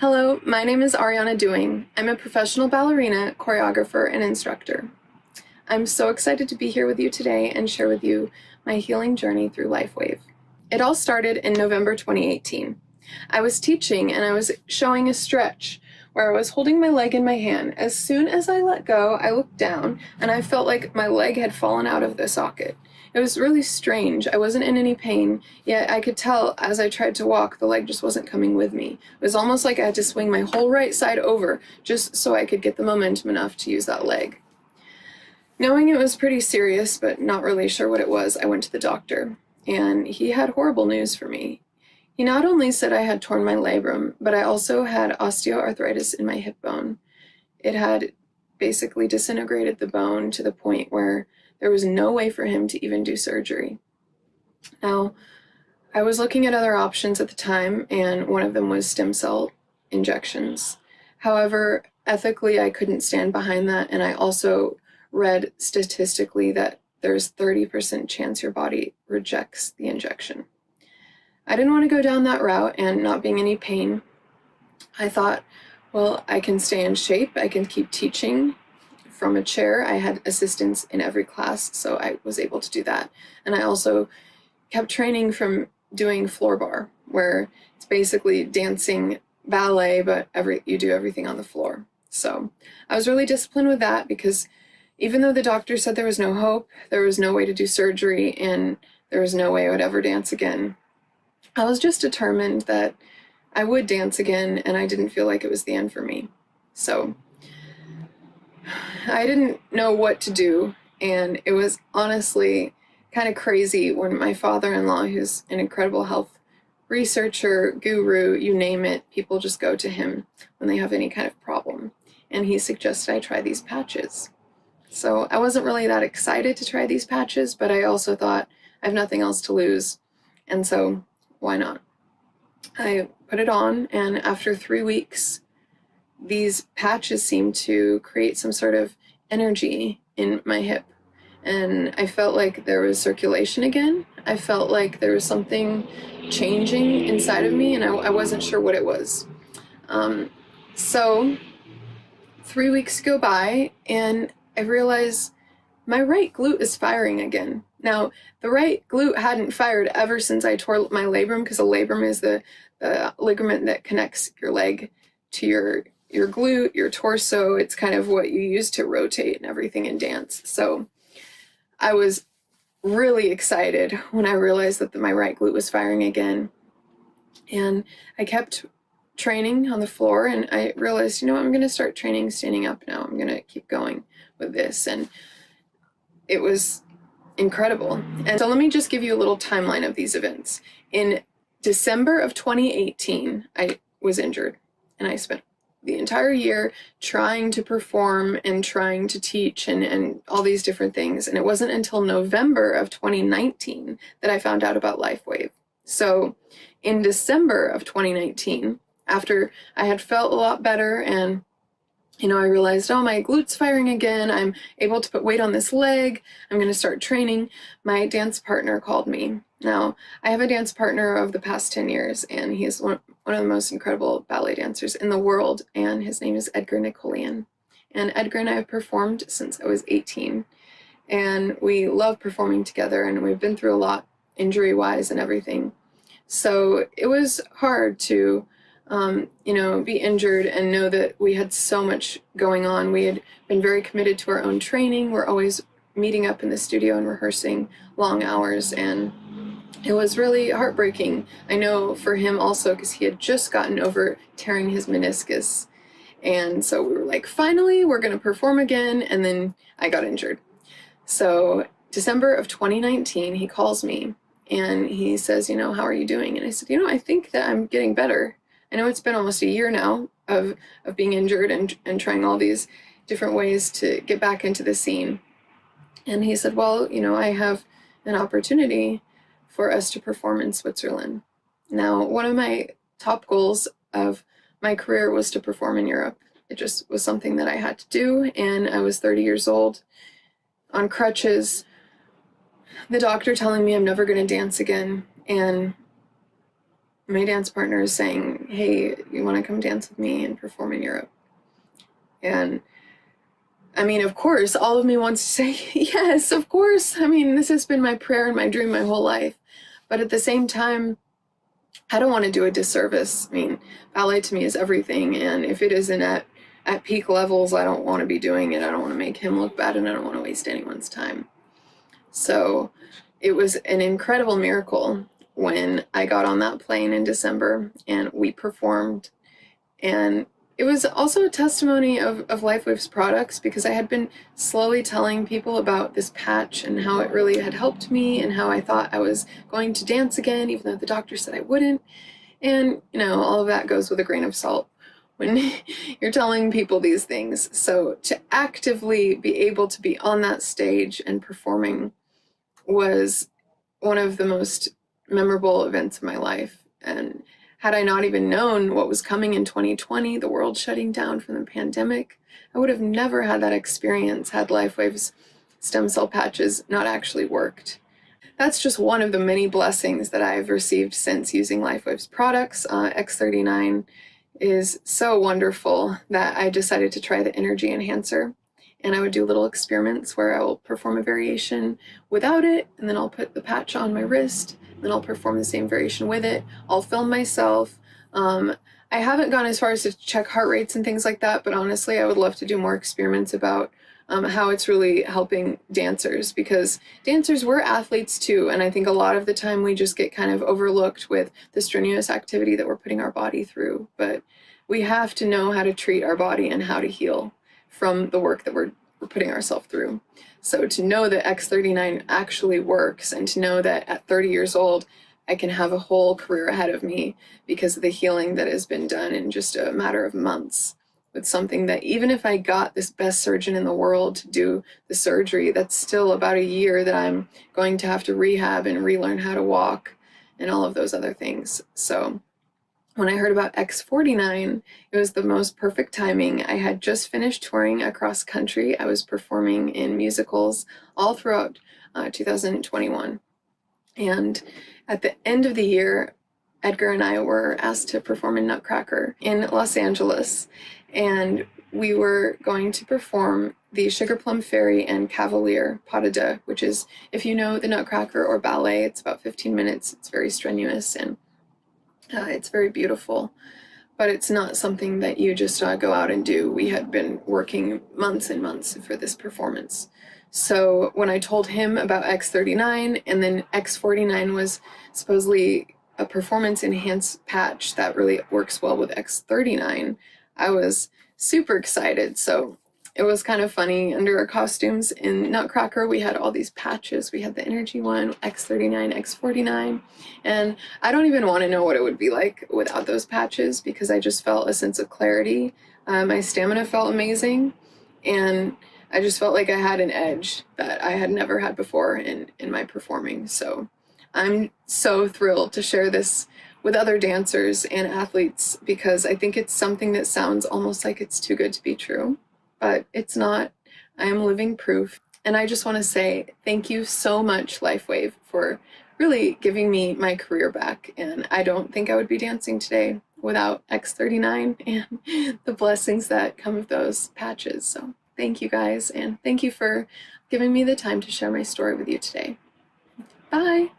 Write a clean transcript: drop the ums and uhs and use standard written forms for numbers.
Hello, my name is Ariana Dewing. I'm a professional ballerina, choreographer, and instructor. I'm so excited to be here with you today and share with you my healing journey through LifeWave. It all started in November 2018. I was teaching and I was showing a stretch where I was holding my leg in my hand. As soon as I let go, I looked down and I felt like my leg had fallen out of the socket. It was really strange. I wasn't in any pain, yet I could tell as I tried to walk, the leg just wasn't coming with me. It was almost like I had to swing my whole right side over just so I could get the momentum enough to use that leg. Knowing it was pretty serious, but not really sure what it was, I went to the doctor, and he had horrible news for me. He not only said I had torn my labrum, but I also had osteoarthritis in my hip bone. It had basically disintegrated the bone to the point where there was no way for him to even do surgery. Now, I was looking at other options at the time, and one of them was stem cell injections. However, ethically, I couldn't stand behind that, and I also read statistically that there's 30% chance your body rejects the injection. I didn't want to go down that route, and not being any pain, I thought, well, I can stay in shape, I can keep teaching from a chair. I had assistants in every class, so I was able to do that. And I also kept training from doing floor bar, where it's basically dancing ballet, but you do everything on the floor. So I was really disciplined with that because even though the doctor said there was no hope, there was no way to do surgery, and there was no way I would ever dance again, I was just determined that I would dance again, and I didn't feel like it was the end for me. So I didn't know what to do, and it was honestly kind of crazy when my father-in-law, who's an incredible health researcher, guru, you name it, people just go to him when they have any kind of problem, and he suggested I try these patches. So I wasn't really that excited to try these patches, but I also thought I have nothing else to lose, and so why not? I put it on, and after 3 weeks, these patches seemed to create some sort of energy in my hip, and I felt like there was circulation again. I felt like there was something changing inside of me, and I wasn't sure what it was. So 3 weeks go by, and I realize my right glute is firing again. Now, the right glute hadn't fired ever since I tore my labrum, because a labrum is the ligament that connects your leg to your glute, your torso. It's kind of what you use to rotate and everything in dance. So I was really excited when I realized that my right glute was firing again. And I kept training on the floor, and I realized, I'm going to start training standing up now. I'm going to keep going with this. And it was incredible. And so let me just give you a little timeline of these events. In December of 2018, I was injured, and I spent the entire year trying to perform and trying to teach and all these different things. And it wasn't until November of 2019 that I found out about LifeWave. So in December of 2019, after I had felt a lot better and I realized, oh, my glute's firing again, I'm able to put weight on this leg, I'm going to start training, my dance partner called me. Now, I have a dance partner of the past 10 years, and he's one of the most incredible ballet dancers in the world, and his name is Edgar Nicolian. And Edgar and I have performed since I was 18, and we love performing together, and we've been through a lot injury-wise and everything. So it was hard to be injured and know that we had so much going on. We had been very committed to our own training. We're always meeting up in the studio and rehearsing long hours, and it was really heartbreaking. I know for him also, because he had just gotten over tearing his meniscus, and so we were like, finally, we're going to perform again, and then I got injured. So December of 2019, he calls me, and he says, how are you doing? And I said, I think that I'm getting better. I know it's been almost a year now of being injured and trying all these different ways to get back into the scene. And he said, well, I have an opportunity for us to perform in Switzerland. Now, one of my top goals of my career was to perform in Europe. It just was something that I had to do, and I was 30 years old, on crutches, the doctor telling me I'm never going to dance again, and my dance partner is saying, hey, you want to come dance with me and perform in Europe? And I mean, of course, all of me wants to say, yes, of course. I mean, this has been my prayer and my dream my whole life. But at the same time, I don't want to do a disservice. I mean, ballet to me is everything. And if it isn't at peak levels, I don't want to be doing it. I don't want to make him look bad, and I don't want to waste anyone's time. So it was an incredible miracle when I got on that plane in December and we performed. And it was also a testimony of LifeWave's products, because I had been slowly telling people about this patch and how it really had helped me and how I thought I was going to dance again, even though the doctor said I wouldn't. And, you know, all of that goes with a grain of salt when you're telling people these things. So to actively be able to be on that stage and performing was one of the most memorable events of my life. And had I not even known what was coming in 2020, the world shutting down from the pandemic, I would have never had that experience had LifeWave's stem cell patches not actually worked. That's just one of the many blessings that I've received since using LifeWave's products. X39 is so wonderful that I decided to try the energy enhancer. And I would do little experiments where I will perform a variation without it, and then I'll put the patch on my wrist, then I'll perform the same variation with it. I'll film myself. I haven't gone as far as to check heart rates and things like that, but honestly, I would love to do more experiments about how it's really helping dancers, because dancers, we're athletes too, and I think a lot of the time we just get kind of overlooked with the strenuous activity that we're putting our body through. But we have to know how to treat our body and how to heal from the work that we're putting ourselves through. So to know that X39 actually works, and to know that at 30 years old, I can have a whole career ahead of me because of the healing that has been done in just a matter of months, with something that even if I got this best surgeon in the world to do the surgery, that's still about a year that I'm going to have to rehab and relearn how to walk and all of those other things. So when I heard about X49, it was the most perfect timing. I had just finished touring across country. I was performing in musicals all throughout 2021. And at the end of the year, Edgar and I were asked to perform in Nutcracker in Los Angeles. And we were going to perform the Sugar Plum Fairy and Cavalier Pas de Deux, which is, if you know the Nutcracker or ballet, it's about 15 minutes. It's very strenuous, and it's very beautiful, but it's not something that you just go out and do. We had been working months and months for this performance. So when I told him about X39, and then X49 was supposedly a performance enhanced patch that really works well with X39, I was super excited. So it was kind of funny. Under our costumes in Nutcracker, we had all these patches. We had the energy one, X39, X49, and I don't even want to know what it would be like without those patches, because I just felt a sense of clarity. My stamina felt amazing, and I just felt like I had an edge that I had never had before in my performing. So I'm so thrilled to share this with other dancers and athletes, because I think it's something that sounds almost like it's too good to be true. But it's not. I am living proof. And I just want to say thank you so much, LifeWave, for really giving me my career back. And I don't think I would be dancing today without X39 and the blessings that come of those patches. So thank you guys, and thank you for giving me the time to share my story with you today. Bye.